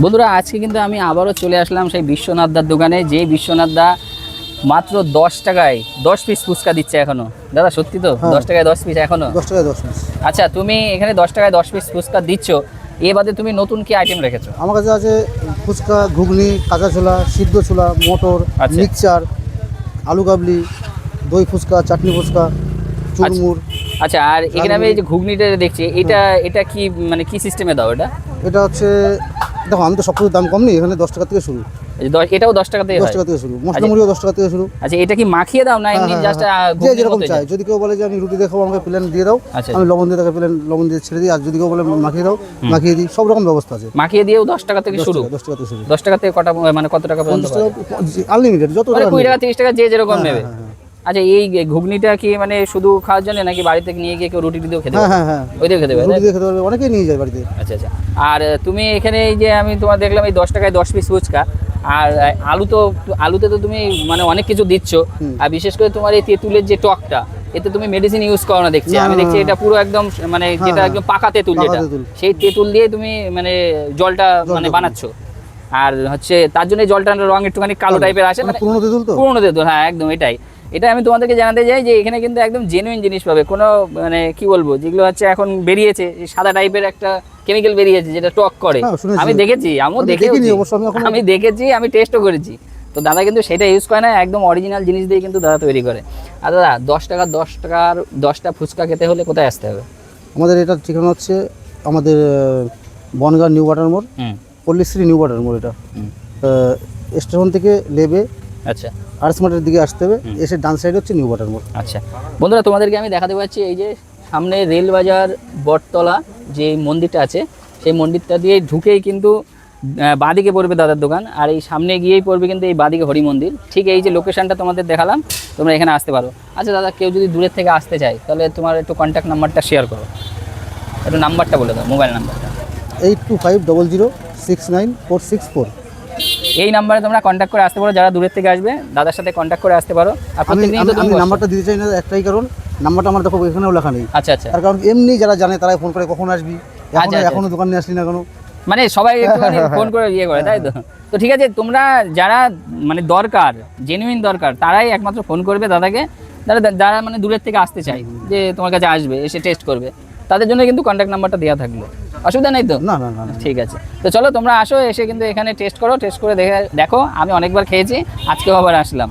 বন্ধুরা আজকে কিন্তু আমি আবারও চলে আসলাম সেই বিশ্বনাথদার দোকানে, যে বিশ্বনাথদা মাত্র 10 টাকায় 10 পিস ফুচকা দিচ্ছে এখনো। দাদা সত্যি তো? 10 টাকায় 10 পিস এখনো? 10 টাকায় 10 পিস। আচ্ছা, তুমি এখানে 10 টাকায় 10 পিস ফুচকা দিচ্ছ, এ বাদে তুমি নতুন কি আইটেম রেখেছো? আমার কাছে আছে ফুচকা, ঘুগনি, কাঁচা ছোলা, সিদ্ধ ছোলা, মটর, আচ্ছা। মিক্সচার, আলু কাবলি, দই ফুচকা, চাটনি ফুচকা, চুরমুর। আচ্ছা, আর এখানে আমি এই যে ঘুগনিটা দেখছি, এটা কি মানে কি সিস্টেমে দাও এটা? এটা হচ্ছে, দেখো আমি তো সব কিছুর দাম কম নেই, এখানে 10 টাকা থেকে শুরু। এটাও 10 টাকা থেকে 10 টাকা থেকে শুরু, মশলা মুড়িও 10 টাকা থেকে শুরু। আচ্ছা, এটা কি মাখিয়ে দাও না এমনি জাস্ট যে যেরকম চাই, যদি কেউ বলে যে আমি রুটি দিয়ে খাবো আমাকে প্লেন দিয়ে দাও, আমি লবণ দিয়ে তাকে প্লেন লবণ দিয়ে ছেড়ে দিই। আর যদি কেউ বলে মাখিয়ে দাও, মাখিয়ে দিই, সব রকম ব্যবস্থা আছে। মাখিয়ে দিয়েও 10 টাকা থেকে শুরু? 10 টাকা থেকে শুরু। 10 টাকা থেকে কটা মানে কত টাকা পর্যন্ত? আনলিমিটেড, যত টাকা 20 টাকা 30 টাকা যে যেরকম নেবে। আচ্ছা, এই ঘুগনিটা কি মানে শুধু খাওয়ার জন্য নাকি বাড়ি থেকে নিয়ে গিয়ে কেউ রুটি দিয়েও খেতে পারবে? হ্যাঁ, ওই দিয়ে খেতে পারবে, রুটি দিয়ে খেতে পারবে, অনেকেই নিয়ে যায় বাড়িতে। আচ্ছা আচ্ছা। আর তুমি এখানে এই যে আমি তোমার দেখলাম এই 10 টাকায় 10 পিস ফুচকা, আর আলুতে তো তুমি মানে অনেক কিছু দিচ্ছ, আর বিশেষ করে তোমার এই তেঁতুলের যে টকটা, এতে তুমি মেডিসিন ইউজ করো না দেখছি। আমি দেখছি এটা পুরো একদম মানে যেটা একদম পাকা তেঁতুল, যেটা সেই তেঁতুল দিয়ে তুমি মানে জলটা মানে বানাচ্ছো। আর হচ্ছে তার জন্য জলটার রং একটুখানি কালো টাইপের আসে, মানে পুরনো তেঁতুল তো। পুরনো তেঁতুল, হ্যাঁ একদম এটাই। এটা আমি তোমাদেরকে জানাতে চাই যে এখানে কিন্তু একদম জেনুইন জিনিস পাবে। কোনো মানে কি বলবো, যেগুলো হচ্ছে এখন বেরিয়েছে সাদা টাইপের একটা কেমিক্যাল বেরিয়েছে যেটা টক করে, আমি দেখেছি, আমি দেখেছি, আমি টেস্টও করেছি। তো দাদা কিন্তু সেটা ইউজ করে না, একদম অরিজিনাল জিনিস দিয়ে কিন্তু দাদা তৈরি করে। আর দাদা 10 টাকার 10টা ফুচকা খেতে হলে কোথায় আসতে হবে? আমাদের এটা ঠিকানা হচ্ছে আমাদের বনগাঁ নিউ বাটার মোড়, পল্লীশ্রী নিউ বাটার মোড়। এটা স্টেশন থেকে লেবে আচ্ছা আর্টস মার্টের দিকে আসতে হবে, এসে ডান সাইড হচ্ছে নিউ বাটার মোড়। আচ্ছা বন্ধুরা, তোমাদেরকে আমি দেখাতে পাচ্ছি এই যে সামনে রেলবাজার বটতলা যে মন্দিরটা আছে, সেই মন্দিরটা দিয়ে ঢুকেই কিন্তু বাঁদিকে পড়বে দাদার দোকান, আর এই সামনে গিয়েই পড়বে কিন্তু এই বাঁদিকে হরি মন্দির। ঠিক এই যে লোকেশনটা তোমাদের দেখালাম, তোমরা এখানে আসতে পারো। আচ্ছা দাদা, কেউ যদি দূরের থেকে আসতে চায় তাহলে তোমার একটু কন্ট্যাক্ট নাম্বারটা শেয়ার করো, একটু নাম্বারটা বলে দাও, মোবাইল নাম্বারটা। 8250069464। এই নাম্বারে তোমরা কন্ট্যাক্ট করে আসতে পারো, যারা দূরের থেকে আসবে দাদার সাথে কন্ট্যাক্ট করে আসতে পারো। আমি নাম্বারটা দিতে চাই না একটাই কারণ, নাম্বারটা আমার দেখো এখানেও লেখা নেই। আচ্ছা আচ্ছা। তার কারণ এমনি যারা জানে তারাই ফোন করে কখন আসবি, এখনো দোকানে আসলি না কেন, মানে সবাই একটুখানি ফোন করে ইয়ে করে, তাই তো? তো ঠিক আছে, তোমরা যারা মানে দরকার, জেনুইন দরকার, তারাই একমাত্র ফোন করবে দাদাকে। যারা মানে দূরের থেকে আসতে চায়, যে তোমার কাছে আসবে, এসে টেস্ট করবে, তাদের জন্য কিন্তু কন্ট্যাক্ট নাম্বারটা দেওয়া থাকলো, অসুবিধা নেই তো? না। ঠিক আছে, তো চলো তোমরা আসো, এসে কিন্তু এখানে টেস্ট করো, টেস্ট করে দেখো। আমি অনেকবার খেয়েছি, আজকেও আবার আসলাম।